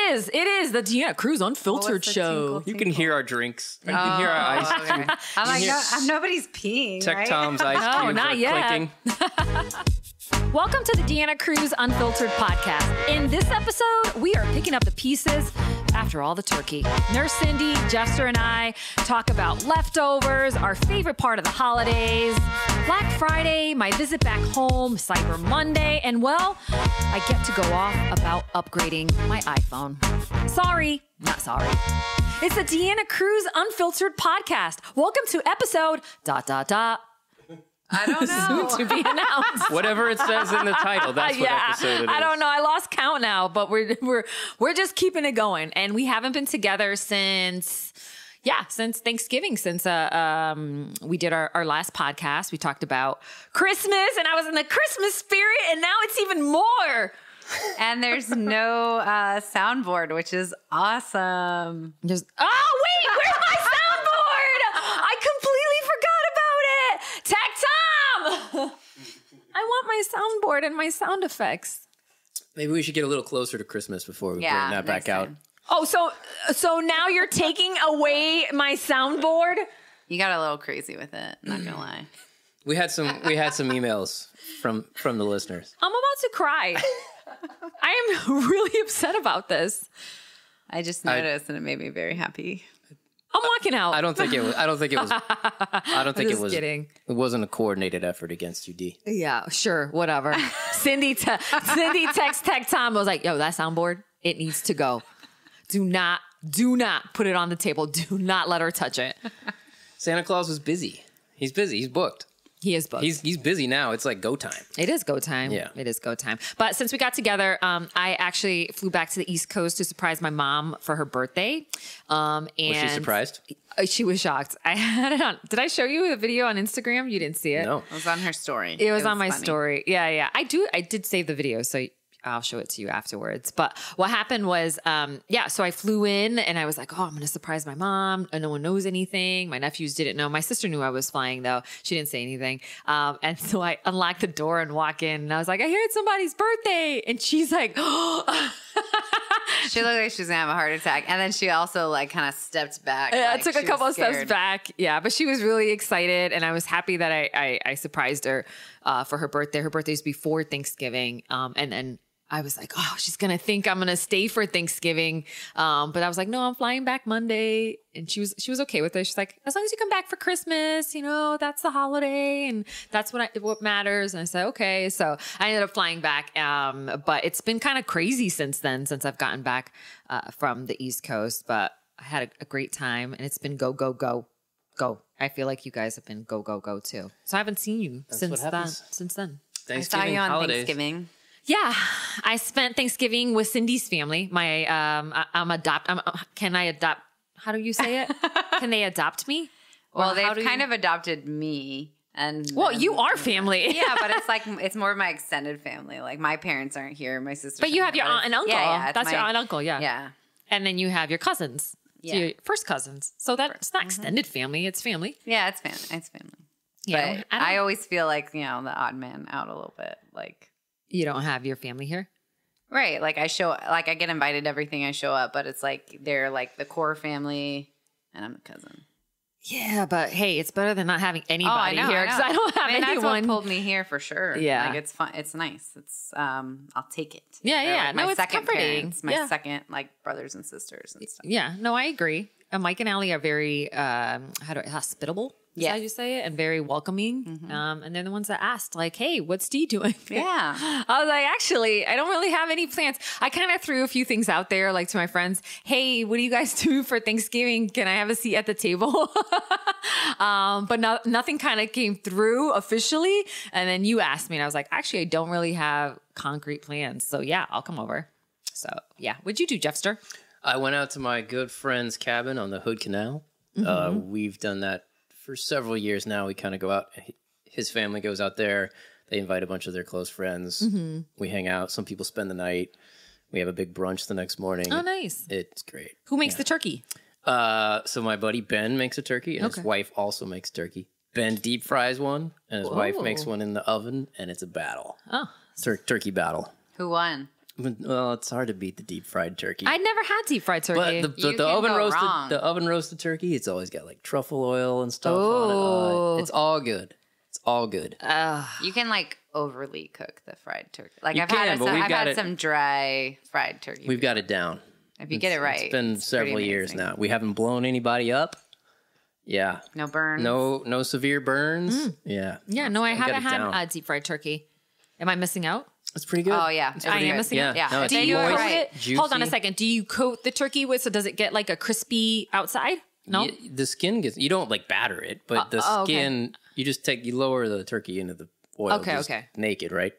is. It is the Deanna Cruz Unfiltered show. You can hear our drinks. You can hear our ice cube. I'm like, nobody's peeing, Tech right? Tom's ice cubes not are yet. clinking. Welcome to the Deanna Cruz Unfiltered podcast. In this episode, we are picking up the pieces after all the turkey. Nurse Cindy, Jeffster, and I talk about leftovers, our favorite part of the holidays, Black Friday, my visit back home, Cyber Monday, and well, I get to go off about upgrading my iPhone. Sorry, not sorry. It's the Deanna Cruz Unfiltered podcast. Welcome to episode ... I don't know. Soon to be announced. Whatever it says in the title, that's what episode it is. I don't know. I lost count now, but we're just keeping it going, and we haven't been together since Thanksgiving. Since we did our last podcast, we talked about Christmas, and I was in the Christmas spirit, and now it's even more. And there's no soundboard, which is awesome. Oh wait, where's my soundboard? I completely forgot about it. Tech Tom. I want my soundboard and my sound effects. Maybe we should get a little closer to Christmas before we bring that back out. Oh, so now you're taking away my soundboard? You got a little crazy with it, not gonna lie. We had some emails from the listeners. I'm about to cry. I am really upset about this. I just noticed, and it made me very happy. I'm walking out. I don't think it was. Kidding. It wasn't a coordinated effort against you, D. Yeah, sure, whatever. Cindy text Tech Tom. I was like, yo, that soundboard, it needs to go. Do not put it on the table. Do not let her touch it. Santa Claus was busy. He's busy. He's booked. He is booked. He's busy now. It's like go time. It is go time. Yeah. It is go time. But since we got together, I actually flew back to the East Coast to surprise my mom for her birthday. And Was she surprised? She was shocked. I had it on. Did I show you the video on Instagram? You didn't see it? No. It was on her story. It was on my funny. story. Yeah. I did save the video, so I'll show it to you afterwards. But what happened was, so I flew in and I was like, oh, I'm going to surprise my mom. And no one knows anything. My nephews didn't know. My sister knew I was flying though. She didn't say anything. And so I unlocked the door and walk in and I was like, I hear it's somebody's birthday. And she's like, oh. She looked like she was going to have a heart attack. And then she also like kind of stepped back. I like took a couple of steps back. Yeah, but she was really excited. And I was happy that I surprised her for her birthday. Her birthday's before Thanksgiving. And then I was like, oh, she's going to think I'm going to stay for Thanksgiving. But I was like, no, I'm flying back Monday. And she was okay with it. She's like, as long as you come back for Christmas, that's the holiday and that's what matters. And I said, okay. So I ended up flying back. But it's been kind of crazy since then, since I've gotten back from the East Coast. But I had a great time and it's been go, go, go, go. I feel like you guys have been go, go, go too. So I haven't seen you since then. I saw you on holidays. Thanksgiving. Yeah, I spent Thanksgiving with Cindy's family. Can I adopt? How do you say it? Can they adopt me? Well, they've kind of adopted me. Well, you are family. Yeah, but it's more of my extended family. Like my parents aren't here. My sister. But you have your aunt and uncle. Yeah, that's your aunt and uncle. Yeah. Yeah. And then you have your cousins. Yeah. So your first cousins. So that's not extended family. It's family. Yeah, it's family. It's family. Yeah, but I always feel like, the odd man out a little bit. Like, you don't have your family here? Right. Like I get invited to everything I show up, but it's like they're like the core family and I'm a cousin. Yeah, but hey, it's better than not having anybody here because I don't have anyone. That's what pulled me here for sure. Yeah. Like it's fun. It's nice. It's I'll take it. Yeah. Like my it's second comforting. Parents, my second like brothers and sisters and stuff. Yeah. No, I agree. Mike and Allie are very hospitable. Yeah, how you say it, and very welcoming. Mm-hmm. And they're the ones that asked, like, "Hey, what's Dee doing?" Yeah, I was like, "Actually, I don't really have any plans." I kind of threw a few things out there, like to my friends. Hey, what do you guys do for Thanksgiving? Can I have a seat at the table? But nothing kind of came through officially. And then you asked me, and I was like, "Actually, I don't really have concrete plans. So yeah, I'll come over." So yeah, what'd you do, Jeffster? I went out to my good friend's cabin on the Hood Canal. Mm-hmm. We've done that for several years now. We kind of go out. His family goes out there. They invite a bunch of their close friends. Mm-hmm. We hang out. Some people spend the night. We have a big brunch the next morning. Oh, nice. It's great. Who makes the turkey? So my buddy Ben makes a turkey, and his wife also makes turkey. Ben deep fries one, and his wife makes one in the oven, and it's a battle. Oh. Turkey battle. Who won? Well, it's hard to beat the deep fried turkey. I never had deep fried turkey. But the oven roasted turkey, it's always got like truffle oil and stuff on it. It's all good. It's all good. You can like overly cook the fried turkey. Like You I've can, had but we've I've got had it- some dry fried turkey. We've got it down. if you get it right. It's been several pretty years amazing. now. We haven't blown anybody up. Yeah. No burns. No severe burns. Yeah. Yeah, no, I Got haven't it down. had deep fried turkey. Am I missing out? It's pretty good. Oh yeah, I am missing out. Yeah. No, it's Do you moist, coat it? juicy. Hold on a second. Do you coat the turkey with, so does it get like a crispy outside? No? The skin gets, you don't like batter it, but the okay. skin, you lower the turkey into the oil. Okay, just okay. Naked, right?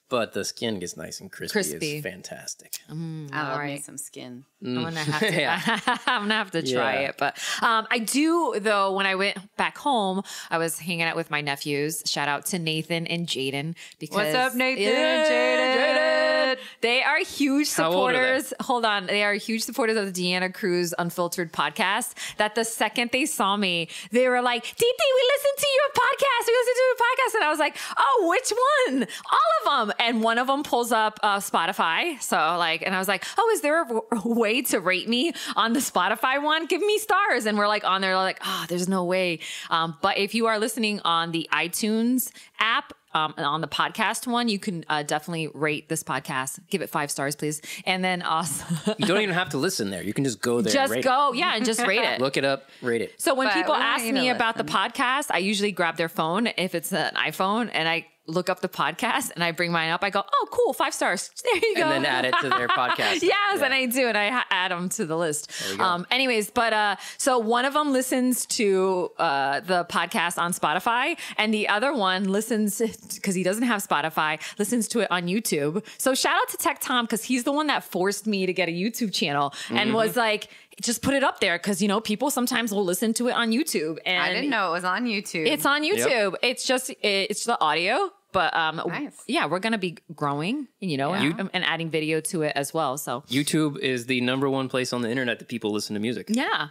But the skin gets nice and crispy. Crispy. It's fantastic. I love me Alright. some skin. I'm gonna have to. Yeah. I'm gonna have to try Yeah. it. But I do though. When I went back home, I was hanging out with my nephews. Shout out to Nathan and Jaden. Because What's up, Nathan and Jaden? They are huge How old are they? supporters. Hold on, they are huge supporters of the Deanna Cruz Unfiltered podcast. That the second they saw me, they were like, "Titi, we listened to your podcast. We listened to your podcast," and I was like, "Oh, which one? All of them." And one of them pulls up Spotify. So like, and I was like, "Oh, is there a way to rate me on the Spotify one? Give me stars." And we're like on there, like, "Oh, there's no way." But if you are listening on the iTunes app, on the podcast one, you can definitely rate this podcast. Give it 5 stars, please. And then also You don't even have to listen there. You can just go there and just rate go, yeah, and just rate it. it. Look it up, rate it. So when But people we want ask you to me about the listen. podcast, I usually grab their phone if it's an iPhone, and I look up the podcast and I bring mine up. I go, "Oh, cool, 5 stars." There you go. And then add it to their podcast. Yes, Yeah. and I do, and I add them to the list. you go. Anyways, but so one of them listens to the podcast on Spotify, and the other one listens, because he doesn't have Spotify, listens to it on YouTube. So shout out to Tech Tom, because he's the one that forced me to get a YouTube channel and was like, just put it up there, because people sometimes will listen to it on YouTube. And I didn't know it was on YouTube. it's on YouTube. It's just it's the audio. But Nice. yeah, we're gonna be growing, and adding video to it as well. So YouTube is the #1 place on the internet that people listen to music. yeah,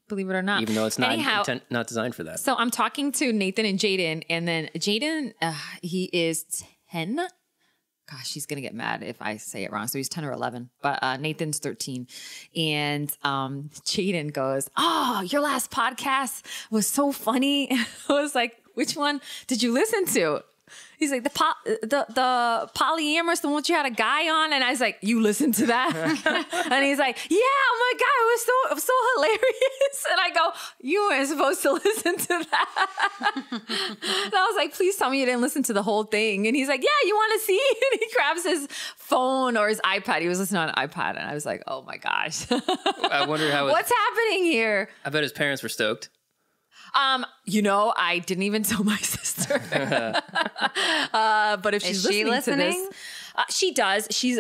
believe it or not. Even though it's not Anyhow, not designed for that. so I'm talking to Nathan and Jaden, and then Jaden, he is 10. Gosh, he's gonna get mad if I say it wrong. So he's 10 or 11, but Nathan's 13. And Jaden goes, "Oh, your last podcast was so funny." I was like, "Which one did you listen to?" He's like, the polyamorous, the one that you had a guy on. And I was like, "You listened to that?" And he's like, "Yeah, oh my God, it was so hilarious." And I go, "You weren't supposed to listen to that." And I was like, "Please tell me you didn't listen to the whole thing." And he's like, "Yeah, you want to see?" And he grabs his phone or his iPad. He was listening on an iPad. And I was like, "Oh my gosh." I wonder how What's happening here? I bet his parents were stoked. I didn't even tell my sister. But if she's Is she listening to listening? this, she does. She's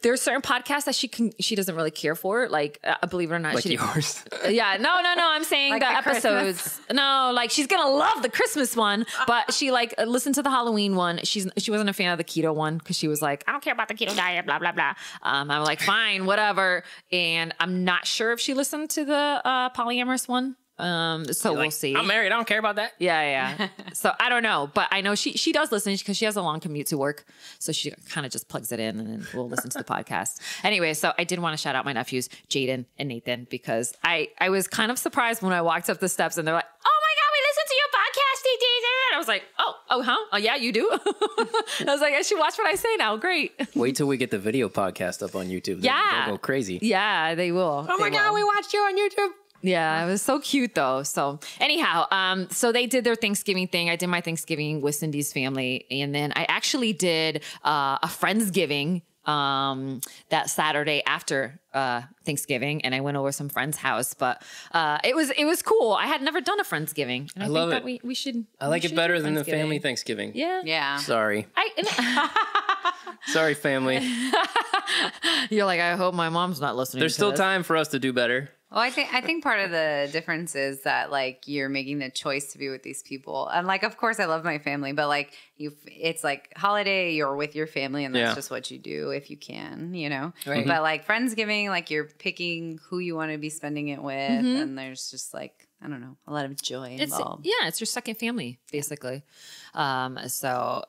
there are certain podcasts that she doesn't really care for. Like, believe it or not, Like she yours. yeah, no. I'm saying Like the the episodes. Christmas? No, like she's gonna love the Christmas one, but she listened to the Halloween one. She wasn't a fan of the keto one because she was like, "I don't care about the keto diet, blah blah blah." I'm like, fine, whatever. And I'm not sure if she listened to the polyamorous one. So we'll see. I'm married. I don't care about that. Yeah. So I don't know, but I know she does listen because she has a long commute to work. So she kind of just plugs it in and then we'll listen to the podcast. Anyway, so I did want to shout out my nephews, Jaden and Nathan, because I was kind of surprised when I walked up the steps and they're like, "Oh my God, we listened to your podcast, Jaden." And I was like, oh, huh? Oh, yeah, you do? I was like, I should watch what I say now. Great. Wait till we get the video podcast up on YouTube. Yeah. They'll go crazy. Yeah, they will. Oh my God, we watched you on YouTube. Yeah, it was so cute though. So anyhow, so they did their Thanksgiving thing. I did my Thanksgiving with Cindy's family. And then I actually did a Friendsgiving that Saturday after Thanksgiving, and I went over some friend's house. But it was cool. I had never done a Friendsgiving. And I love think it. that we should. I like we it should better do than the Friendsgiving. family Thanksgiving. Yeah. Yeah. Sorry. Sorry, family. You're like, I hope my mom's not listening. There's to still this. time for us to do better. Well, I think part of the difference is that like you're making the choice to be with these people, and like of course I love my family, but like it's like holiday, you're with your family, and that's Yeah. just what you do if you can, Right. But like Friendsgiving, like you're picking who you want to be spending it with, and there's just like I don't know, a lot of joy It's involved. it's your second family basically. So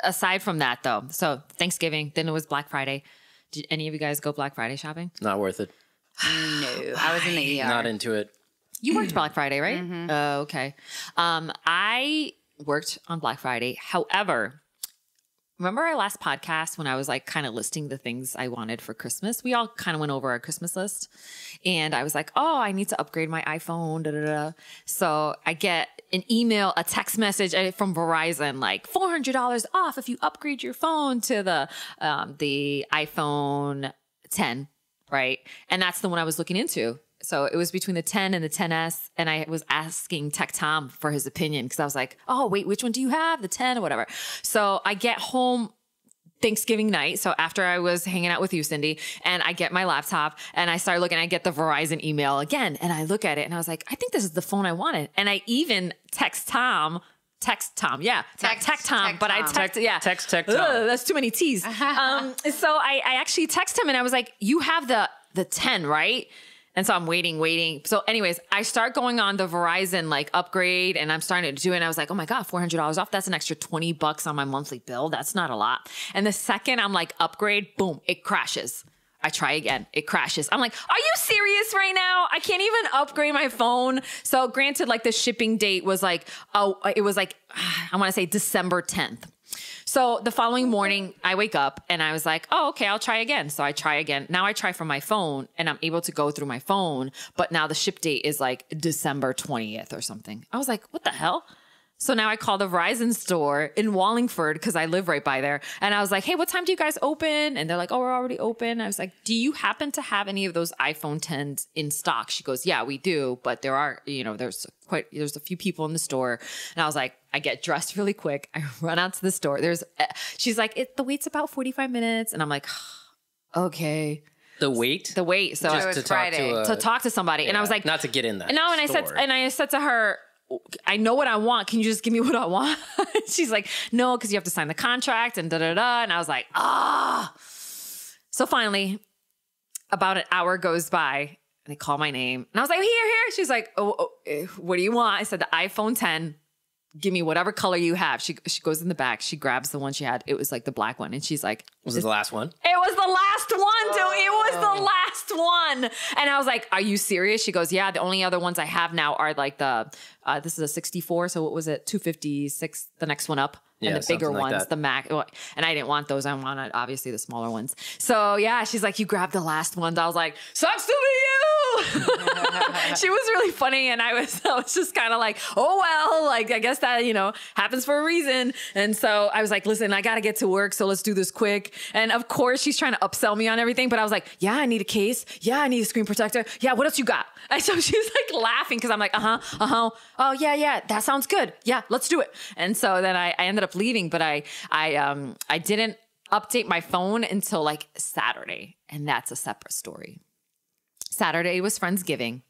aside from that though, so Thanksgiving, then it was Black Friday. Did any of you guys go Black Friday shopping? Not worth it. No, I was in the ER. Not into it. You worked Black Friday, right? Oh, okay. I worked on Black Friday. However, remember our last podcast when I was like kind of listing the things I wanted for Christmas? We all kind of went over our Christmas list. And I was like, oh, I need to upgrade my iPhone. Da, da, da. So I get an email, a text message from Verizon, like $400 off if you upgrade your phone to the iPhone 10, right? And that's the one I was looking into. So it was between the 10 and the 10S. And I was asking Tech Tom for his opinion because I was like, oh, wait, which one do you have? The 10 or whatever. So I get home Thanksgiving night. So after I was hanging out with you, Cindy, and I get my laptop and I start looking, I get the Verizon email again. And I look at it and I was like, I think this is the phone I wanted. And I even text Tom. Text Tom. I text Tom. Text Tom. That's too many T's. So I actually text him and I was like, you have the 10, right? And so I'm waiting. So anyways, I start going on the Verizon like upgrade and I'm starting to do it. And I was like, oh my God, $400 off. That's an extra $20 on my monthly bill. That's not a lot. And the second I'm like upgrade, boom, it crashes. I try again. It crashes. I'm like, are you serious right now? I can't even upgrade my phone. So granted, like the shipping date was like, it was like, I want to say December 10th. So the following morning I wake up and I was like, oh, okay, I'll try again. So I try again. Now I try from my phone and I'm able to go through my phone. But now the ship date is like December 20th or something. I was like, what the hell? So now I call the Verizon store in Wallingford because I live right by there. And I was like, hey, what time do you guys open? And they're like, oh, we're already open. I was like, do you happen to have any of those iPhone 10s in stock? She goes, yeah, we do. But there are, there's a few people in the store. And I was like, I get dressed really quick. I run out to the store. She's like, the wait's about 45 minutes. And I'm like, okay. The wait? The wait. So just to talk to somebody. Yeah, and I was like, not to get in that. No, and I said to her, I know what I want. Can you just give me what I want? She's like, no, because you have to sign the contract and da-da-da. And I was like, So finally, about an hour goes by and they call my name. And I was like, here. She's like, what do you want? I said, the iPhone 10. Give me whatever color you have. She goes in the back. She grabs the one she had. It was like the black one. And she's like, was it the last one? It was the last one, dude. It was the last one. And I was like, are you serious? She goes, yeah, the only other ones I have now are like this is a 64. So what was it? 256, the next one up. And the bigger ones, like the Mac. And I didn't want those. I wanted obviously the smaller ones. So yeah, she's like, you grabbed the last ones. I was like, sucks to be you. She was really funny. And I was just kind of like, oh, well, like, I guess that, happens for a reason. And so I was like, listen, I got to get to work. So let's do this quick. And of course she's trying to upsell me on everything. But I was like, yeah, I need a case. Yeah, I need a screen protector. Yeah. What else you got? And so she's like laughing because I'm like, oh, yeah. That sounds good. Yeah, let's do it. And so then I ended up leaving, but I didn't update my phone until like Saturday. And that's a separate story. Saturday was Friendsgiving.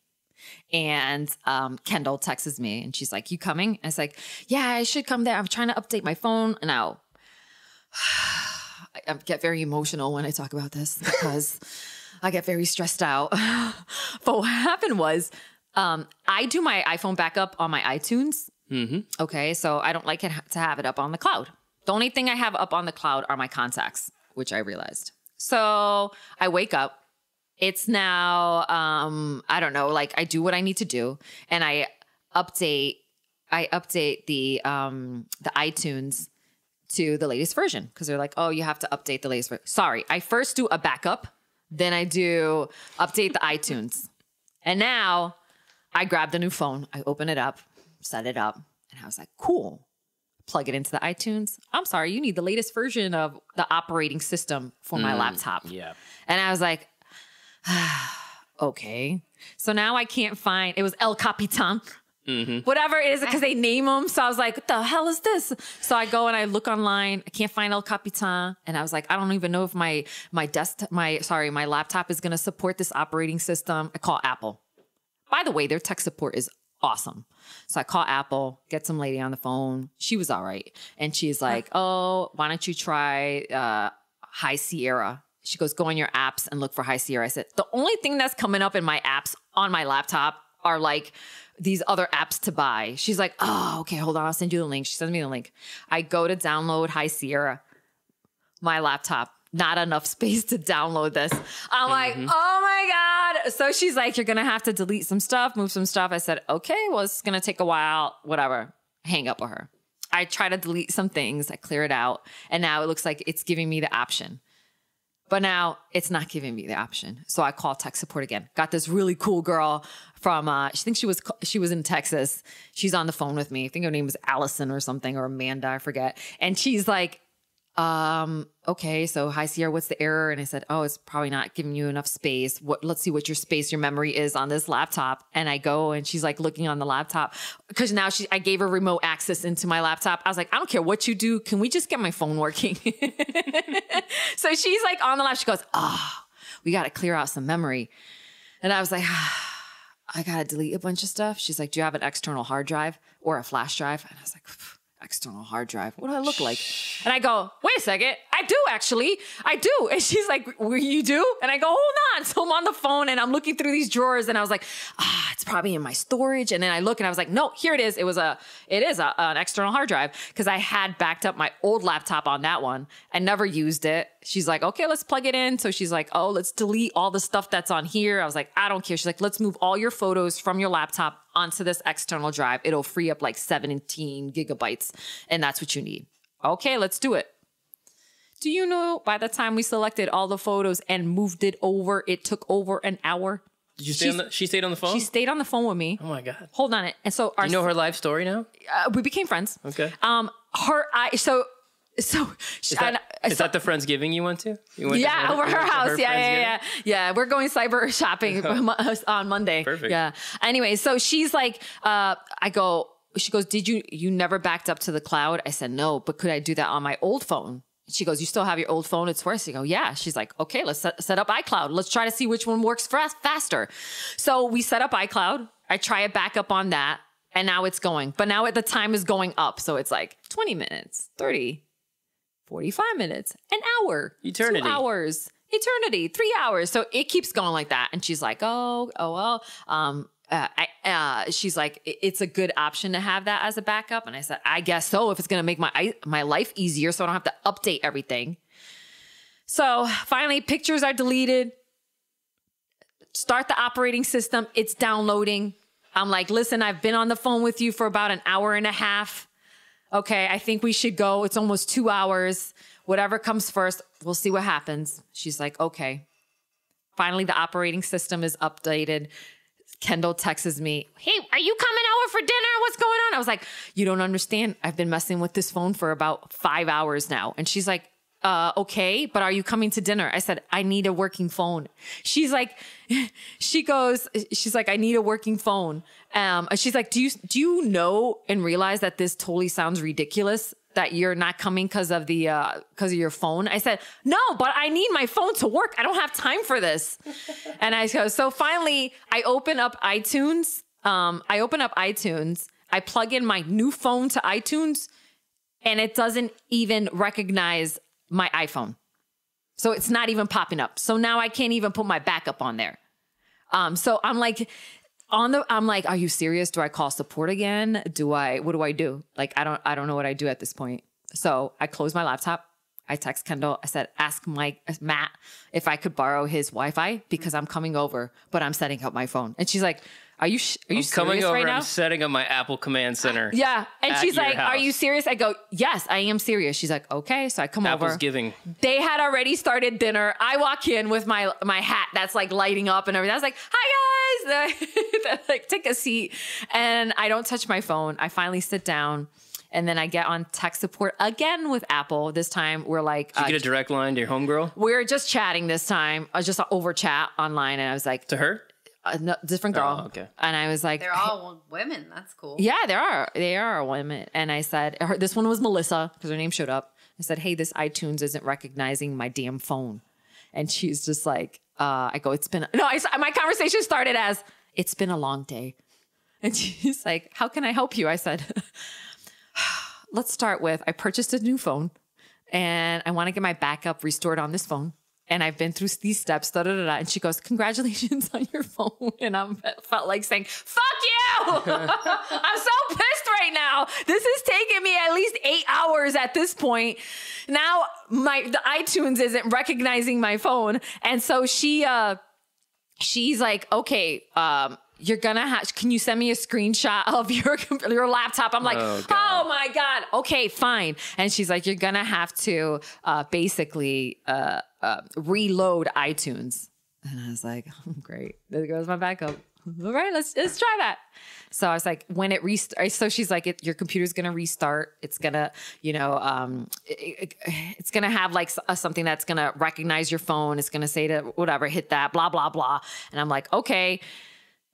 And Kendall texts me and she's like, you coming? I was like, yeah, I should come there. I'm trying to update my phone. And I get very emotional when I talk about this because I get very stressed out. But what happened was I do my iPhone backup on my iTunes. Mm-hmm. Okay, so I don't like it to have it up on the cloud. The only thing I have up on the cloud are my contacts, which I realized. So I wake up. It's now, I don't know, like I do what I need to do. And I update the iTunes to the latest version. Because they're like, oh, you have to update the latest version. Sorry, I first do a backup. Then I do update the iTunes. And now I grab the new phone. I open it up, set it up. And I was like, cool. Plug it into the iTunes. I'm sorry, you need the latest version of the operating system for my laptop. Yeah. And I was like, okay. So now I can't find, it was El Capitan. Mm-hmm. Whatever it is, because they name them. So I was like, what the hell is this? So I go and I look online. I can't find El Capitan. And I was like, I don't even know if my laptop is going to support this operating system. I call Apple. By the way, their tech support is awesome. So I call Apple, get some lady on the phone. She was all right. And she's like, oh, why don't you try High Sierra? She goes, go in your apps and look for High Sierra. I said, the only thing that's coming up in my apps on my laptop are like these other apps to buy. She's like, oh, okay, hold on. I'll send you the link. She sends me the link. I go to download High Sierra, my laptop. Not enough space to download this. I'm like, oh my God. So she's like, you're going to have to delete some stuff, move some stuff. I said, okay, well, it's going to take a while, whatever. Hang up with her. I try to delete some things. I clear it out. And now it looks like it's giving me the option. But now it's not giving me the option. So I call tech support again. Got this really cool girl from, she thinks she was in Texas. She's on the phone with me. I think her name was Allison or something, or Amanda, I forget. And she's like, okay, so High Sierra, what's the error? And I said, oh, it's probably not giving you enough space. Let's see what your memory is on this laptop. And I go and she's like looking on the laptop because now I gave her remote access into my laptop. I was like, I don't care what you do. Can we just get my phone working? So she's like on the laptop. She goes, we got to clear out some memory. And I was like, I got to delete a bunch of stuff. She's like, do you have an external hard drive or a flash drive? And I was like, external hard drive. What do I look like? And I go, wait a second. I do actually. I do. And she's like, you do? And I go, hold on. So I'm on the phone and I'm looking through these drawers and I was like, it's probably in my storage. And then I look and I was like, no, here it is. It is an external hard drive because I had backed up my old laptop on that one and never used it. She's like, okay, let's plug it in. So she's like, oh, let's delete all the stuff that's on here. I was like, I don't care. She's like, let's move all your photos from your laptop onto this external drive. It'll free up like 17 gigabytes. And that's what you need. Okay, let's do it. Do you know by the time we selected all the photos and moved it over, it took over an hour? Did you she stayed on the phone? She stayed on the phone with me. Oh my God. Hold on it. And so you know her life story now? We became friends. Okay. Is that the Friendsgiving you went to? Over her house. Yeah. We're going cyber shopping on Monday. Perfect. Yeah. Anyway, so she's like, she goes, did you never backed up to the cloud? I said, no, but could I do that on my old phone? She goes, you still have your old phone? It's worse. I go, yeah. She's like, okay, let's set up iCloud. Let's try to see which one works faster. So we set up iCloud. I try it back up on that. And now it's going. But now the time is going up. So it's like 20 minutes, 30, 45 minutes, an hour, eternity, 2 hours, eternity, 3 hours. So it keeps going like that. And she's like, well, she's like, it's a good option to have that as a backup. And I said, I guess so, if it's going to make my life easier so I don't have to update everything. So finally, pictures are deleted. Start the operating system. It's downloading. I'm like, listen, I've been on the phone with you for about an hour and a half. Okay, I think we should go. It's almost 2 hours. Whatever comes first, we'll see what happens. She's like, okay. Finally, the operating system is updated. Kendall texts me, hey, are you coming over for dinner? What's going on? I was like, you don't understand. I've been messing with this phone for about 5 hours now. And she's like, okay, but are you coming to dinner? I said, I need a working phone. She's like, I need a working phone. She's like, do you know and realize that this totally sounds ridiculous that you're not coming because of your phone? I said, no, but I need my phone to work. I don't have time for this. And I go, so finally I open up iTunes. I plug in my new phone to iTunes and it doesn't even recognize my iPhone. So it's not even popping up. So now I can't even put my backup on there. So I'm like, are you serious? Do I call support again? What do I do? Like, I don't know what I do at this point. So I close my laptop. I text Kendall. I said, ask Matt if I could borrow his Wi-Fi because I'm coming over, but I'm setting up my phone. And she's like, are you serious coming over, right now? I'm setting up my Apple Command Center. Yeah. And she's like, house. Are you serious? I go, yes, I am serious. She's like, okay. So I come over. Friendsgiving. They had already started dinner. I walk in with my hat that's like lighting up and everything. I was like, hi guys. Like, take a seat. And I don't touch my phone. I finally sit down. And then I get on tech support again with Apple. This time we're like, did you get a direct line to your homegirl? We're just chatting this time. I was just over chat online. And I was like, to her? No, different girl. Oh, okay. And I was like, they're all women. That's cool. Yeah, they are women. And I said, this one was Melissa because her name showed up. I said, hey, this iTunes isn't recognizing my damn phone. And she's just like, my conversation started as, it's been a long day. And she's like, how can I help you? I said, let's start with, I purchased a new phone and I want to get my backup restored on this phone. and I've been through these steps, da, da, da, da. And she goes, congratulations on your phone. And I felt like saying, fuck you. I'm so pissed right now. This is taking me at least 8 hours at this point. Now the iTunes isn't recognizing my phone. And so she's like, okay, you're gonna have, can you send me a screenshot of your laptop? I'm like, oh my God. Okay, fine. And she's like, you're gonna have to basically reload iTunes. And I was like, oh, great. There goes my backup. All right, let's try that. So I was like, when it restarts, so she's like, your computer's gonna restart. It's gonna, it's gonna have like something that's gonna recognize your phone. It's gonna say to whatever, hit that, blah, blah, blah. And I'm like, okay.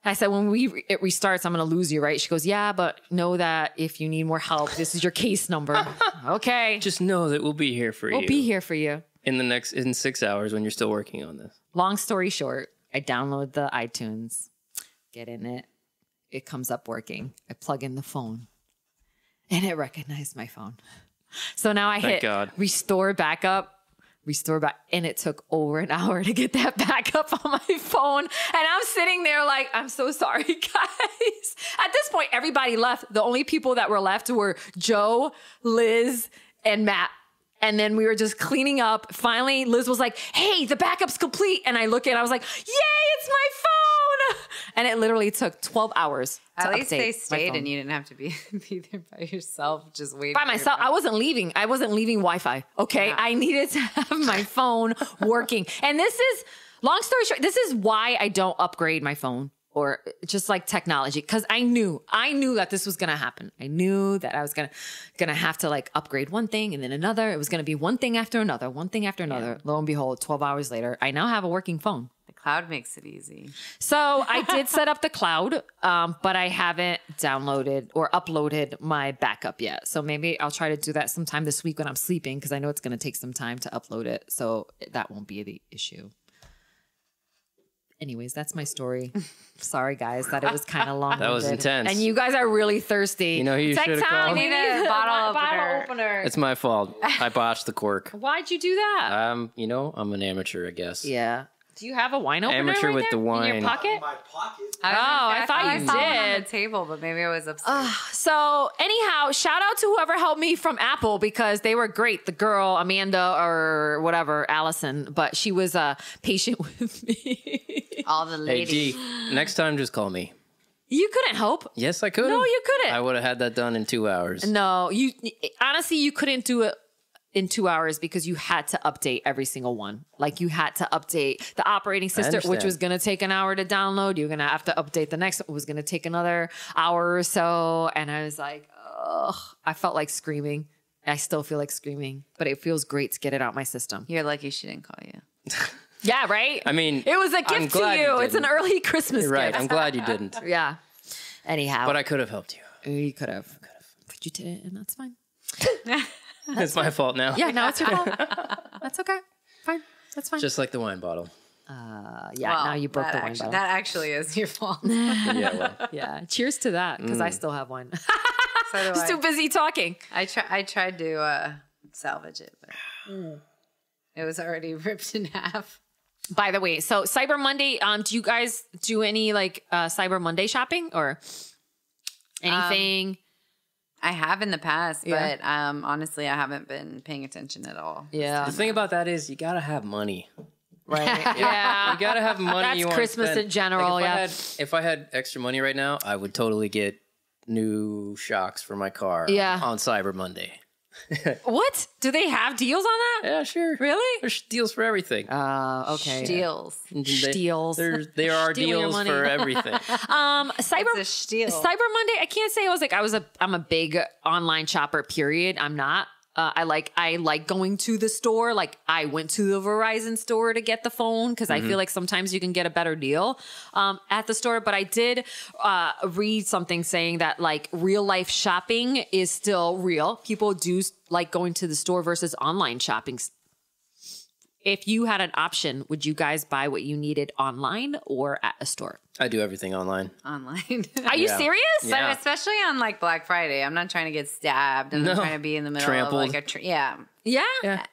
I said, when it restarts, I'm going to lose you, right? She goes, yeah, but know that if you need more help, this is your case number. Okay. Just know that we'll be here for you. We'll be here for you. In 6 hours when you're still working on this. Long story short, I download the iTunes, get in it. It comes up working. I plug in the phone and it recognized my phone. So now I hit restore backup. And it took over an hour to get that back up on my phone. And I'm sitting there like, I'm so sorry, guys. At this point, everybody left. The only people that were left were Joe, Liz, and Matt. And then we were just cleaning up. Finally, Liz was like, hey, the backup's complete. And I look at it, I was like, yay, it's my phone. And it literally took 12 hours to At least update they my stayed phone. and you didn't have to be there by yourself, just waiting. By myself. I wasn't leaving. I wasn't leaving Wi-Fi. Okay. Yeah. I needed to have my phone working. And this is, long story short, this is why I don't upgrade my phone or just like technology. Cause I knew that this was going to happen. I knew that I was going to have to like upgrade one thing and then another. It was going to be one thing after another, one thing after another. Yeah. Lo and behold, 12 hours later, I now have a working phone. Cloud makes it easy. So I did set up the cloud, but I haven't downloaded or uploaded my backup yet. So maybe I'll try to do that sometime this week when I'm sleeping because I know it's going to take some time to upload it. So that won't be the issue. Anyways, that's my story. Sorry, guys, that it was kind of long. That was intense. And you guys are really thirsty. You know who you should have called? We need a bottle opener. It's my fault. I botched the cork. Why'd you do that? I'm an amateur, I guess. Yeah. Do you have a wine opener Amateur right with there the wine. in your pocket? My pocket. I thought you I saw one on did. the table, but maybe I was upstairs. So anyhow, shout out to whoever helped me from Apple because they were great. The girl, Amanda or whatever, Allison, but she was patient with me. All the Hey, ladies. G, next time just call me. You couldn't help. Yes, I could. No, you couldn't. I would have had that done in 2 hours. No, you honestly, you couldn't do it in 2 hours because you had to update every single one. Like you had to update the operating system, which was going to take an hour to download. You're going to have to update the next one, was going to take another hour or so. And I was like, ugh, I felt like screaming. I still feel like screaming, but it feels great to get it out my system. You're lucky she didn't call you. Yeah, right? I mean, it was a gift to you. It's an early Christmas You're right. gift. I'm glad you didn't. Yeah. Anyhow. But I could have helped you. You could have. But you didn't, and that's fine. It's my fault now. Yeah, no, it's your fault. That's okay. Fine. That's fine. Just like the wine bottle. Now you broke the wine bottle. That actually is your fault. Yeah, well. Yeah. Cheers to that, because I still have one. So do Just I. too busy talking. I tried to salvage it, but it was already ripped in half. By the way, so Cyber Monday, do you guys do any like Cyber Monday shopping or anything? I have in the past, Yeah. but honestly, I haven't been paying attention at all. Yeah. The thing about that is you got to have money. Right. Yeah. You got to have money. That's you wanna Christmas spend. in general, Like if I had extra money right now, I would totally get new shocks for my car on Cyber Monday. What? Do they have deals on that? Yeah, sure. Really? There's deals for everything. Okay. Steals. Steals. There are Steal your deals money. for everything. Cyber It's a steal. Cyber Monday. I can't say I'm a big online shopper. Period. I'm not. I like going to the store. Like I went to the Verizon store to get the phone because I feel like sometimes you can get a better deal at the store. But I did read something saying that like real life shopping is still real. People do like going to the store versus online shopping. If you had an option, would you guys buy what you needed online or at a store? I do everything online. Online. Are you serious? Yeah. But especially on like Black Friday, I'm not trying to get stabbed. I'm not trying to be in the middle Trampled. of like Yeah. Yeah.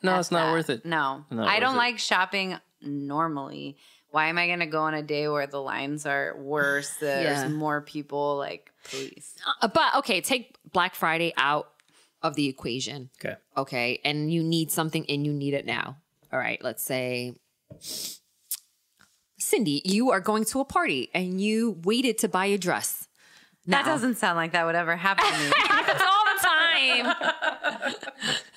No, it's not worth it. No, Not I worth don't it. like shopping normally. Why am I going to go on a day where the lines are worse? There's more people. Like, please. But okay, take Black Friday out of the equation. Okay. Okay. And you need something and you need it now. All right. Let's say, Cindy, you are going to a party and you waited to buy a dress. That doesn't sound like that would ever happen to me. Happens all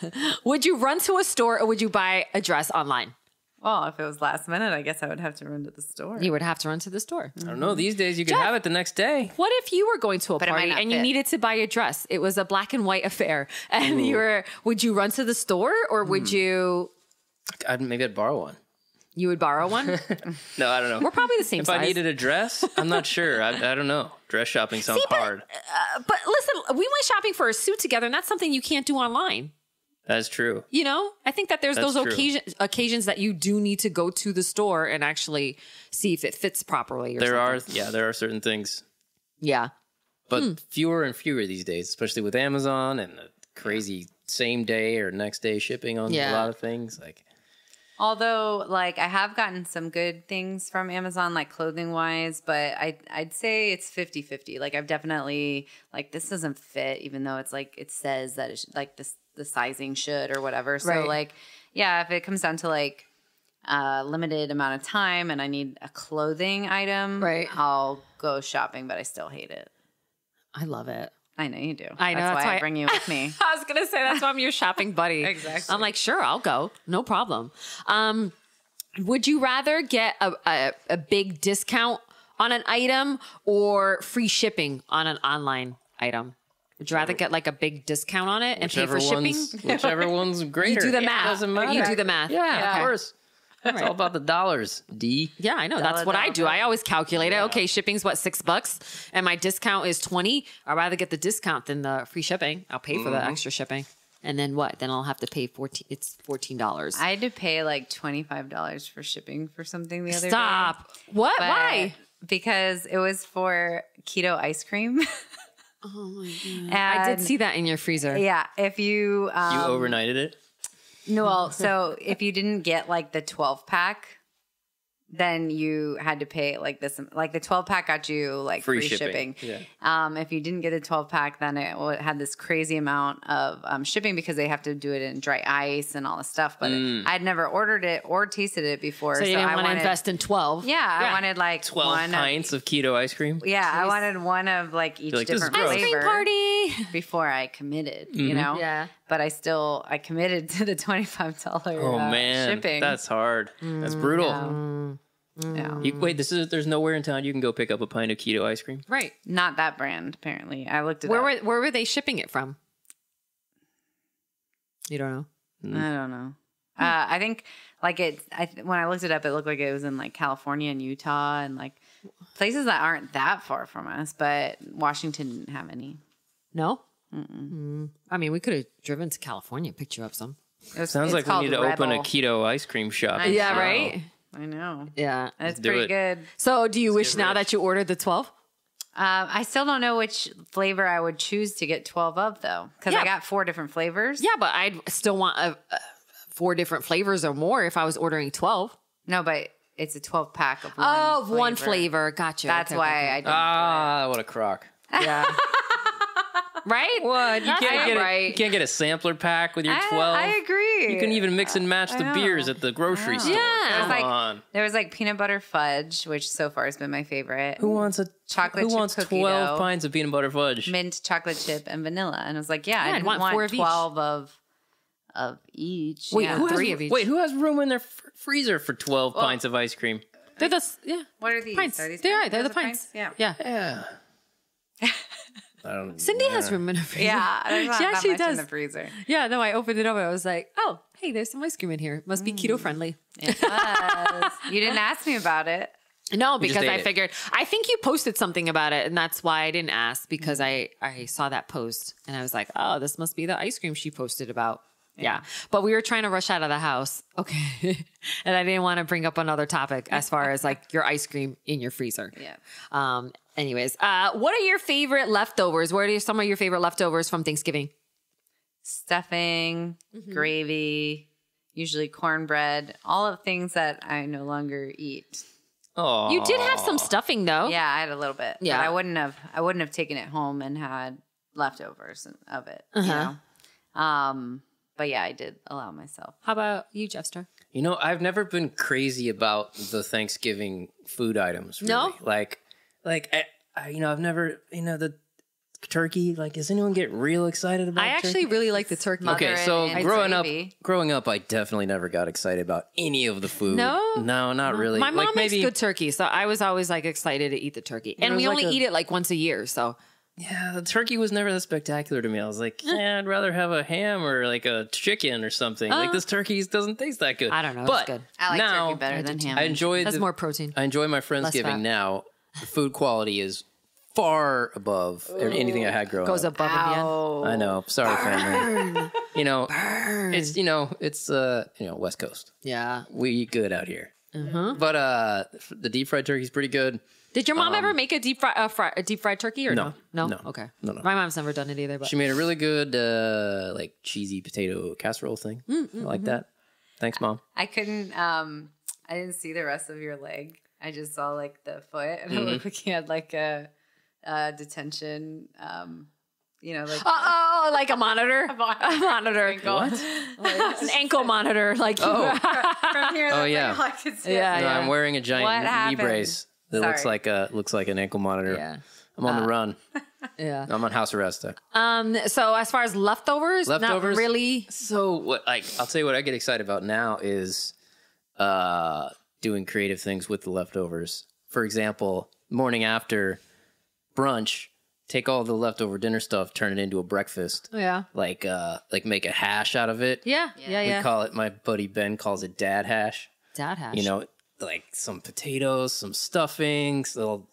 the time. Would you run to a store or would you buy a dress online? Well, if it was last minute, I guess I would have to run to the store. You would have to run to the store. I don't know. These days you can have it the next day. What if you were going to a But it might party not and you fit. needed to buy a dress? It was a black and white affair. And would you run to the store or would you Maybe I'd borrow one. you would borrow one? No, I don't know. We're probably the same If size. I needed a dress, I'm not sure. I don't know. Dress shopping sounds hard. But listen, we went shopping for a suit together and that's something you can't do online. That's true. You know, I think that there's That's those true. occasions that you do need to go to the store and actually see if it fits properly. Or There are certain things, Yeah. but fewer and fewer these days, especially with Amazon and the crazy same day or next day shipping on a lot of things. Like, Although, like, I have gotten some good things from Amazon, like clothing wise, but I'd say it's 50-50. Like, I've definitely, like, this doesn't fit, even though it's like, it says that it's like the sizing should or whatever. So, Right. like, yeah, if it comes down to like a limited amount of time and I need a clothing item, Right. I'll go shopping, but I still hate it. I love it. I know you do. I know, That's that's why why- I bring you with me. I was gonna say that's why I'm your shopping buddy. Exactly. I'm like, sure, I'll go, no problem. Would you rather get a big discount on an item or free shipping on an online item? Would you rather get like a big discount on it and pay for shipping? Whichever one's greater. You do the math. Doesn't matter. You do the math. Yeah, Okay. of course. It's all about the dollars, D. Yeah, I know. That's what I do. I always calculate it. Okay, shipping's what, $6 and my discount is 20. I'd rather get the discount than the free shipping. I'll pay for the extra shipping. And then what? Then I'll have to pay $14. I had to pay like $25 for shipping for something the other day. Stop. What? But- Why? Because it was for keto ice cream. Oh my God. And I did see that in your freezer. Yeah, if you You overnighted it? no, well, so if you didn't get like the 12-pack, then you had to pay like this. Like the 12-pack got you like free shipping. Yeah. If you didn't get a 12-pack, then it had this crazy amount of shipping because they have to do it in dry ice and all this stuff. But I'd never ordered it or tasted it before. So you didn't I want to wanted, invest in 12. Yeah, I wanted like 12 one pints of keto ice cream? Yeah, I wanted one of like each like, this is different gross. Ice cream flavor party. before I committed, you know? Yeah. But I committed to the $25 Oh, man. shipping. That's hard. That's brutal. Yeah. Wait, there's nowhere in town you can go pick up a pint of keto ice cream? Right. Not that brand, apparently. I looked it Where up. were they shipping it from? You don't know. I don't know. I think like when I looked it up, it looked like it was in like California and Utah and like places that aren't that far from us, but Washington didn't have any. No? I mean, we could have driven to California and picked you up some. Sounds it's like we called need to open a Rebel. keto ice cream shop. I Yeah, know. right? I know. Yeah. It's do pretty it. good. So do you wish get now rich. that you ordered the 12? I still don't know which flavor I would choose to get 12 of though, because Yeah. I got 4 different flavors. Yeah, but I'd still want 4 different flavors or more if I was ordering 12. No, but it's a 12 pack of one. Oh, one flavor. Gotcha. That's Okay, why okay. I didn't. Ah, what a crock. Yeah. Right? What? You That's can't get right. you can't get a sampler pack with your 12. I agree. You can even mix and match the know. beers at the grocery store. Yeah. Come like- on. There was like peanut butter fudge, which so far has been my favorite. Who wants Chocolate Who chip wants cookie 12 dough. pints of peanut butter fudge? Mint chocolate chip and vanilla, and I was like, yeah, I I'd didn't want want 4 of each. 12 of each. Wait, yeah. who has- 3 of each. Wait, who has room in their freezer for 12 pints of ice cream? They're the, yeah. What are these? Pints. Are these They're pints? right. They're the Those are pints. Yeah. Yeah. Yeah. I don't. Cindy has room in her freezer. Yeah, there's not She that actually much in does. the freezer. Yeah, no, I opened it up and I was like, oh, hey, there's some ice cream in here. Must be keto friendly. It was. You didn't ask me about it. No, just because ate I it. figured, I think you posted something about it and that's why I didn't ask because I saw that post and I was like, oh, this must be the ice cream she posted about. Yeah. But we were trying to rush out of the house. Okay. And I didn't want to bring up another topic as far as like your ice cream in your freezer. Yeah. Anyways, what are your favorite leftovers? What are some of your favorite leftovers from Thanksgiving? Stuffing, gravy, usually cornbread, all of things that I no longer eat. Oh, You did have some stuffing though. Yeah, I had a little bit. Yeah. But I wouldn't have taken it home and had leftovers of it. You know? But yeah, I did allow myself. How about you, Jeffster? You know, I've never been crazy about the Thanksgiving food items. Really. No? Like I you know, I've never, you know, the turkey. Like, does anyone get real excited about? I actually really like the turkey. Okay, so and growing up, I definitely never got excited about any of the food. No? No, not really. My mom like makes maybe, good turkey, so I was always like excited to eat the turkey. And was we like only a- eat it like once a year, so Yeah, the turkey was never that spectacular to me. I was like, yeah, I'd rather have a ham or like a chicken or something. Like this turkey doesn't taste that good. I don't know. But It's good. I like now, turkey better than ham. I enjoy That's more protein. I enjoy my fat. Friendsgiving now. The food quality is far above anything I had growing Goes up. above and beyond. Oh, I know. Sorry, family. You know, it's West Coast. Yeah. We eat good out here. But the deep fried turkey's pretty good. Did your mom ever make a deep fried turkey or no? No. Okay. No. My mom's never done it either. But She made a really good like cheesy potato casserole thing. I like that. Thanks, Mom. I couldn't. I didn't see the rest of your leg. I just saw like the foot, and it looked like he had like a detention. like a monitor, a monitor, What? an ankle monitor, like From here, Oh, that's yeah. like all I could see. Yeah, No, yeah. I'm wearing a What giant knee happened? brace that Sorry. looks like an ankle monitor. yeah, I'm on the run. yeah. I'm on house arrest. So as far as leftovers, not really. So what? I'll tell you what I get excited about now is doing creative things with the leftovers. For example, morning after brunch, take all the leftover dinner stuff, turn it into a breakfast. Yeah, Like make a hash out of it. yeah. We call it. My buddy Ben calls it dad hash. Dad hash. You know, like some potatoes, some stuffing, some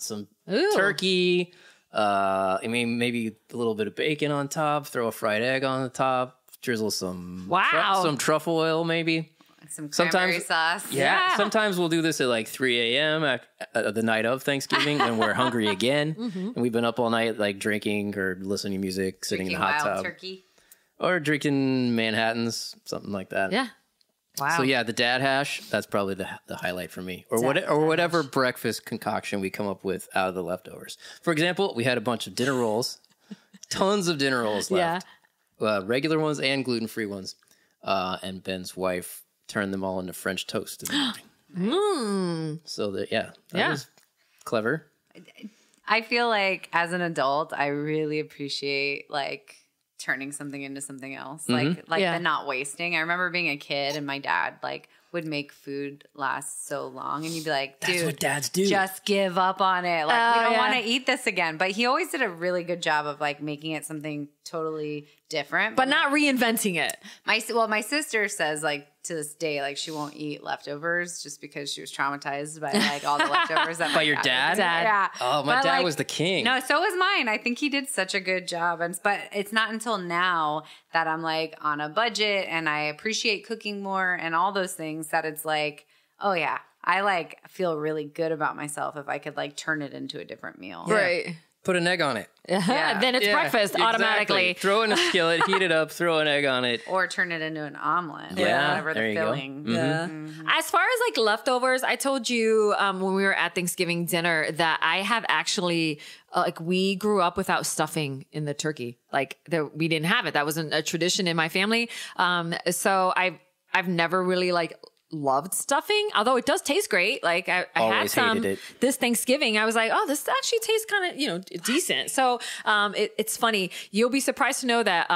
Ooh. turkey. I mean, maybe a little bit of bacon on top. Throw a fried egg on the top. Drizzle some some truffle oil, maybe. Some cranberry sauce. Yeah. Sometimes we'll do this at like 3 a.m. The night of Thanksgiving when we're hungry again, and we've been up all night like drinking or listening to music, sitting in the hot wild tub, turkey. or drinking Manhattans, something like that. Yeah. Wow. So yeah, the dad hash, that's probably the highlight for me. Or whatever breakfast concoction we come up with out of the leftovers. For example, we had a bunch of dinner rolls, tons of dinner rolls left. Regular ones and gluten-free ones. And Ben's wife turned them all into French toast in the morning. So that was clever. I feel like as an adult, I really appreciate like turning something into something else, like the not wasting. I remember being a kid and my dad like would make food last so long, and you'd be like, "Dude, That's what dads do. just give up on it. Like we don't yeah. want to eat this again." But he always did a really good job of like making it something totally different, but not reinventing it. My sister says like to this day, like she won't eat leftovers just because she was traumatized by like all the leftovers that By my your dad? did. Yeah. Oh, my But, dad like, was the king. No, so was mine. I think he did such a good job. But it's not until now that I'm like on a budget and I appreciate cooking more and all those things that it's like, oh yeah, I like feel really good about myself if I could like turn it into a different meal. Right. Put an egg on it. Then it's Yeah, breakfast exactly. automatically. Throw in a skillet, heat it up, throw an egg on it. Or turn it into an omelet. Yeah, Or whatever there the you go. filling. Yeah. As far as like leftovers, I told you when we were at Thanksgiving dinner that I have actually like we grew up without stuffing in the turkey. Like we didn't have it. That wasn't a tradition in my family. So I've never really like loved stuffing, although it does taste great. Like I had Always some hated it. this Thanksgiving. I was like, oh, this actually tastes kind of, decent. So it's funny. You'll be surprised to know that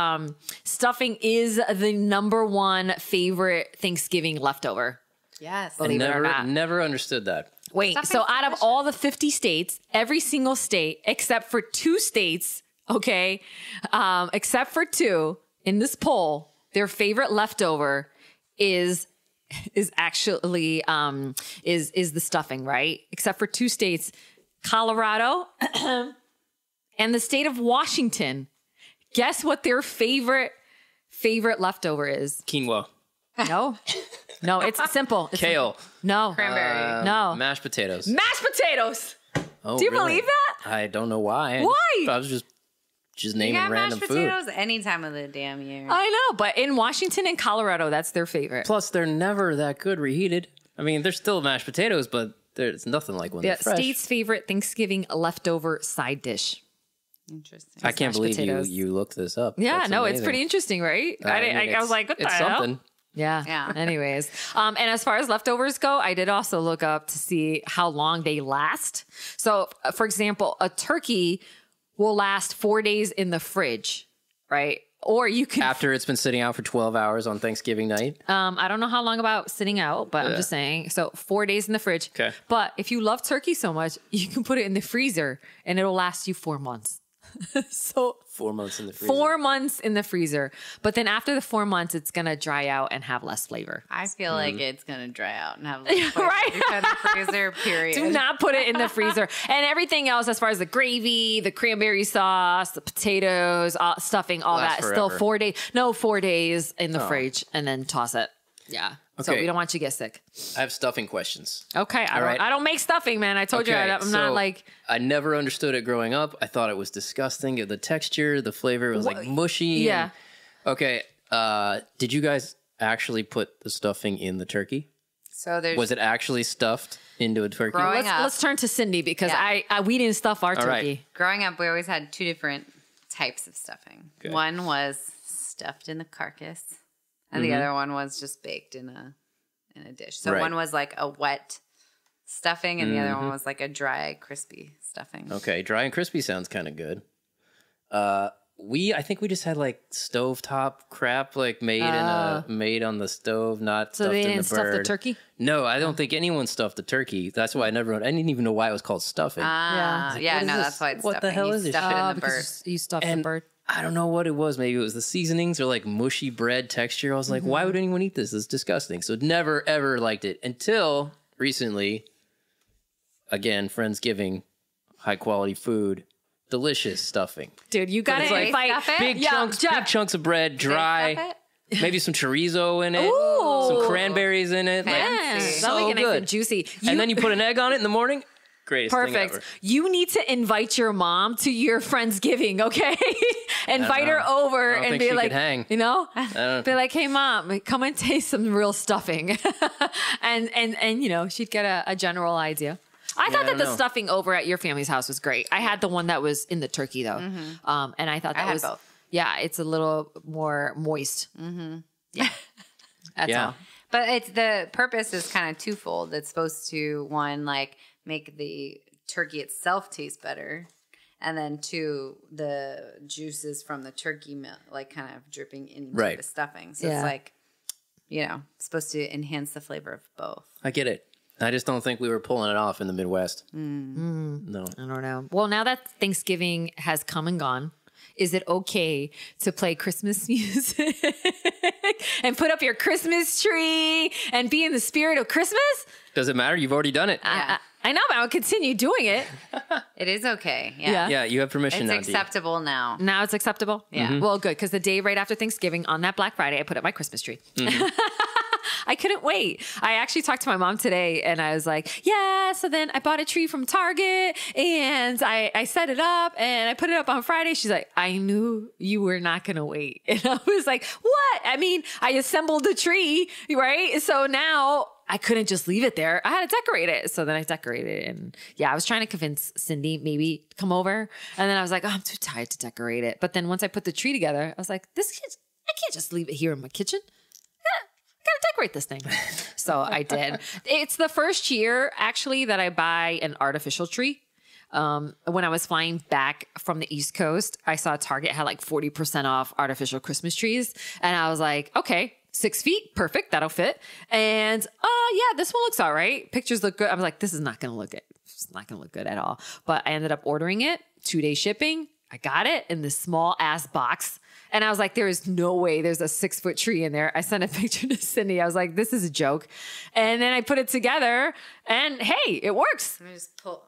stuffing is the number one favorite Thanksgiving leftover. Yes. Believe it or not. Never understood that. Wait, Stuffing's so out of delicious. all the 50 states, every single state except for 2 states, okay, except for 2 in this poll, their favorite leftover is actually is the stuffing, right? Except for 2 states, Colorado and the state of Washington. Guess what their favorite favorite leftover is? Quinoa. No. No, it's simple. It's Kale. No. Cranberry. No. Mashed potatoes. Mashed potatoes. Oh, Do you really? believe that? I don't know why. Why? I was just You naming got random mashed food. potatoes any time of the damn year. I know, but in Washington and Colorado, that's their favorite. Plus, they're never that good reheated. I mean, they're still mashed potatoes, but there's nothing like when Yeah, they're fresh. state's favorite Thanksgiving leftover side dish. Interesting. I can't mashed believe potatoes. you looked this up. Yeah, That's no, it's amazing. pretty interesting, right? I was like, what the it's hell? something. Yeah. Yeah. Anyways, and as far as leftovers go, I did also look up to see how long they last. So, for example, a turkey will last 4 days in the fridge, right? Or you can After it's been sitting out for 12 hours on Thanksgiving night. I don't know how long about sitting out, but I'm just saying. So 4 days in the fridge. Okay. But if you love turkey so much, you can put it in the freezer and it'll last you 4 months. So 4 months in the freezer. 4 months in the freezer. But then after the 4 months, it's going to dry out and have less flavor. I feel like it's gonna dry out and have a little Right. in the freezer. Period. Do not put it in the freezer. And everything else, as far as the gravy, the cranberry sauce, the potatoes, stuffing, all Lasts that, still forever. 4 days. No, 4 days in the fridge and then toss it. Yeah. So Okay. we don't want you to get sick. I have stuffing questions. Okay. right. I don't make stuffing, man. I told you I'm so not like. I never understood it growing up. I thought it was disgusting. The texture, the flavor was like mushy. Yeah. Okay. Did you guys actually put the stuffing in the turkey? So there's Was it actually stuffed into a turkey? Growing up. Let's turn to Cindy because Yeah. we didn't stuff our All right. turkey. growing up. We always had two different types of stuffing. Okay. One was stuffed in the carcass, and the other one was just baked in a dish. So Right. one was like a wet stuffing, and the other one was like a dry, crispy stuffing. Okay, dry and crispy sounds kind of good. I think we just had like stovetop crap, like made on the stove, not So stuffed they in didn't the stuff the bird. turkey? No, I don't think anyone stuffed the turkey. That's why I didn't even know why it was called stuffing. Ah, Yeah. yeah, What is no, this? that's why it's What the stuffing. hell You is this stuff shit? it in the bird. Because you stuffed the And bird. I don't know what it was. Maybe it was the seasonings or like mushy bread texture. I was like, why would anyone eat this? It's disgusting. So never ever liked it until recently. Again, Friendsgiving, high quality food, delicious stuffing. Dude, you got it's to like invite. stuff it? Big chunks, Jeff. big chunks of bread, dry. Stuff it? Maybe some chorizo in it, Ooh. some cranberries in it. Like, Yeah, Fancy. that'll make it nice good. and juicy. and then you put an egg on it in the morning. Greatest thing Perfect. ever. You need to invite your mom to your Friendsgiving, okay? Invite her know. over I don't and think be she like, could hang. you know, don't- be like, hey mom, come and taste some real stuffing, and you know, she'd get a general idea. I thought I that don't the know. stuffing over at your family's house was great. I had the one that was in the turkey though, and I thought that had was both. yeah, it's a little more moist. Yeah, that's Yeah. all. But it's the purpose is kind of twofold. It's supposed to one like make the turkey itself taste better, and then two, the juices from the turkey milk like kind of dripping into Right. the stuffing. So Yeah. it's like, you know, supposed to enhance the flavor of both. I get it. I just don't think we were pulling it off in the Midwest. No. I don't know. Well, now that Thanksgiving has come and gone, is it okay to play Christmas music and put up your Christmas tree and be in the spirit of Christmas? Does it matter? You've already done it. I know, but I'll continue doing it. It is okay. Yeah. Yeah. Yeah, you have permission It's now. Dee. acceptable now. Now it's acceptable? Yeah. Well, good, because the day right after Thanksgiving, on that Black Friday, I put up my Christmas tree. I couldn't wait. I actually talked to my mom today and I was like, yeah, so then I bought a tree from Target and I set it up and I put it up on Friday. She's like, I knew you were not going to wait. And I was like, what? I mean, I assembled the tree, right? So now I couldn't just leave it there. I had to decorate it. So then I decorated it. And yeah, I was trying to convince Cindy maybe to come over. And then I was like, oh, I'm too tired to decorate it. But then once I put the tree together, I was like, I can't just leave it here in my kitchen. I gotta decorate this thing. So I did. It's the first year actually that I buy an artificial tree. When I was flying back from the East Coast, I saw Target had like 40% off artificial Christmas trees. And I was like, okay, 6 feet, perfect, that'll fit. And yeah, this one looks all right. Pictures look good. I was like, this is not gonna look good. It's not gonna look good at all. But I ended up ordering it, 2-day shipping. I got it in this small ass box. And I was like, there is no way there's a 6-foot tree in there. I sent a picture to Cindy. I was like, this is a joke. And then I put it together and hey, it works. Let me just pull.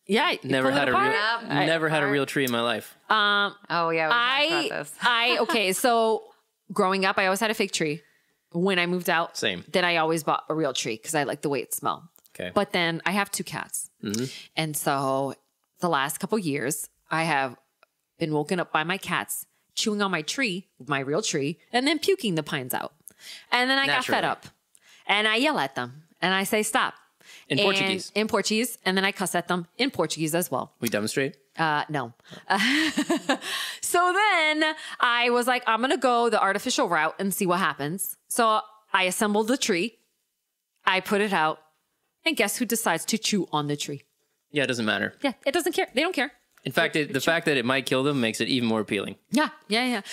Yeah. you Never pull it had a apart. real, never had a real tree in my life. Oh yeah, we talked about this. Okay, so growing up, I always had a fake tree. When I moved out, Same. then I always bought a real tree because I like the way it smelled. Okay. But then I have 2 cats. And so the last couple years, I have been woken up by my cats chewing on my tree, my real tree, and then puking the pines out. And then I got fed up and I yell at them and I say, stop. In Portuguese. In Portuguese. And then I cuss at them in Portuguese as well. We demonstrate? No. So then I was like, I'm going to go the artificial route and see what happens. So I assembled the tree. I put it out. And guess who decides to chew on the tree? Yeah, it doesn't matter. Yeah, it doesn't care. They don't care. In fact, the fact that it might kill them makes it even more appealing. Yeah.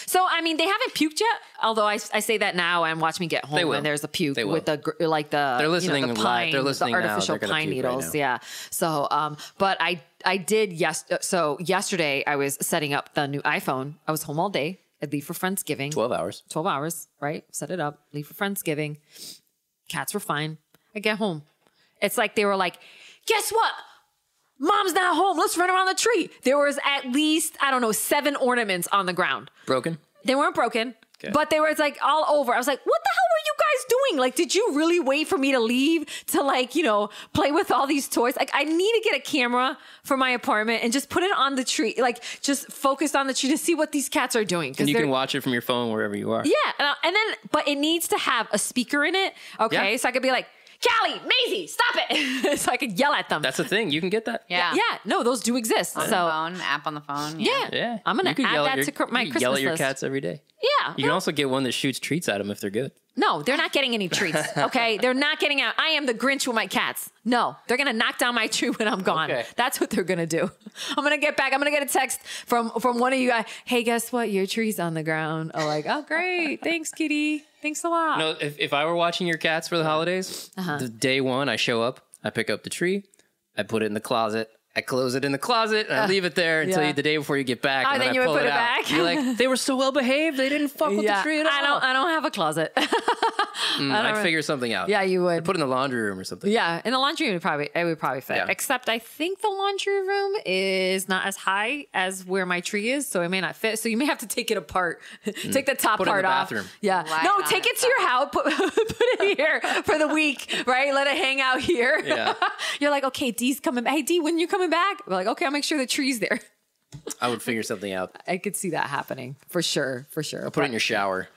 So, I mean, they haven't puked yet. Although I say that now and watch me get home and there's a puke with the They're listening the pine, They're listening the artificial now. They're pine needles. Right now. Yeah. So, but I did so yesterday I was setting up the new iPhone. I was home all day. I'd leave for Friendsgiving. 12 hours. 12 hours, right? Set it up, leave for Friendsgiving. Cats were fine. I get home. It's like they were like, guess what? Mom's not home. Let's run around the tree. There was at least, 7 ornaments on the ground. Broken? They weren't broken, but they were like all over. I was like, what the hell were you guys doing? Like, did you really wait for me to leave to play with all these toys? Like, I need to get a camera for my apartment and just put it on the tree. Like, just focus on the tree to see what these cats are doing. And you can watch it from your phone wherever you are. Yeah. And then, but it needs to have a speaker in it. Okay. Yeah. So I could be like, Callie, Maisie, stop it. So I could yell at them. That's the thing. You can get that. Yeah. Yeah. No, those do exist. On the phone, app on the phone. Yeah. I'm going to add that to my Christmas yell at your list. cats every day. Yeah. You can also get one that shoots treats at them if they're good. No, they're not getting any treats. Okay. They're not getting out. I am the Grinch with my cats. No, they're going to knock down my tree when I'm gone. Okay. That's what they're going to do. I'm going to get back. I'm going to get a text from one of you guys. Hey, guess what? Your tree's on the ground. I'm like, oh, great. Thanks, kitty. Thanks a lot. No, if I were watching your cats for the holidays, the day one I show up, I pick up the tree, I put it in the closet, I close it in the closet, and I leave it there until the day before you get back. And then you I would pull put it out. back. You're like, they were so well behaved, they didn't fuck with the tree at all. I don't have a closet. I'd figure something out. Yeah, you would. Put it in the laundry room or something. Yeah, in the laundry room, it would probably fit. Yeah. Except I think the laundry room is not as high as where my tree is, so it may not fit. So you may have to take it apart, take the top Put it in part the off. bathroom. Yeah, no, take it to your house, put it here for the week, right? Let it hang out here. Yeah. You're like, okay, Dee's coming back. Hey, Dee, when you coming back? We're like, okay, I'll make sure the tree's there. I would figure something out. I could see that happening for sure. I'll put it in your shower.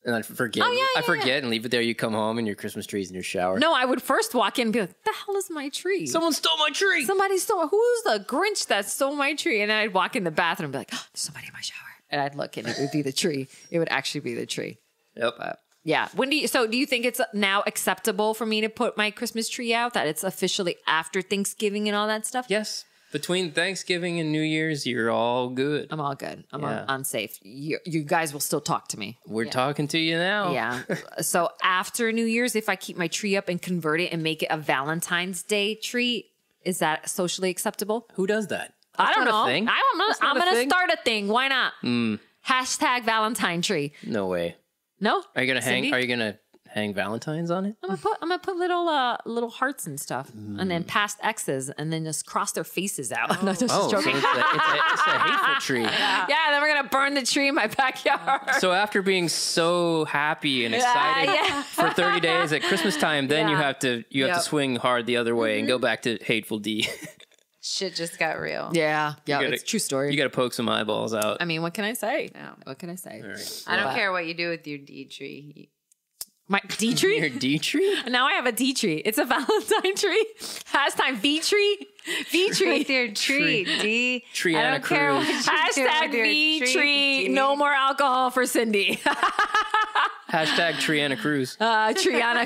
And I forget. I forget and leave it there. You come home and your Christmas tree's in your shower. No, I would first walk in and be like, the hell is my tree? Someone stole my tree. Somebody stole. Who's the Grinch that stole my tree? And then I'd walk in the bathroom and be like, oh, there's somebody in my shower. And I'd look and it would be the tree. It would actually be the tree. Yep. But yeah. Do you think it's now acceptable for me to put my Christmas tree out? That it's officially after Thanksgiving and all that stuff? Yes. Between Thanksgiving and New Year's, you're all good. I'm all good. I'm safe. You guys will still talk to me. We're talking to you now. Yeah. So after New Year's, if I keep my tree up and convert it and make it a Valentine's Day tree, is that socially acceptable? Who does that? I don't know. Thing. I'm going to start a thing. Why not? Hashtag Valentine tree. No way. No? Are you gonna Cindy? hang? Are you gonna hang Valentines on it? I'm gonna put little hearts and stuff, and then past exes, and then just cross their faces out. No, just So joking. it's a hateful tree. Yeah, then we're gonna burn the tree in my backyard. So after being so happy and excited for 30 days at Christmas time, then you have to swing hard the other way and go back to hateful D. Shit just got real. Yeah, it's a true story. You got to poke some eyeballs out. I mean, what can I say? Yeah. What can I say? All right. I don't care what you do with your D tree. My D tree? Your D tree? Now I have a D tree. It's a Valentine tree. Hashtag V tree. V tree. With your tree, D. Triana I don't care what Cruz. you do Hashtag with your V tree, tree. D. No more alcohol for Cindy. Hashtag Triana Cruz. Triana.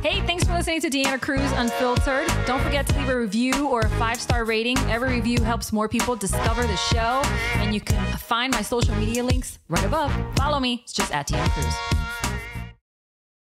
Hey, thanks for listening to Deanna Cruz Unfiltered. Don't forget to leave a review or a 5-star rating. Every review helps more people discover the show. And you can find my social media links right above. Follow me. It's just @Deanna Cruz.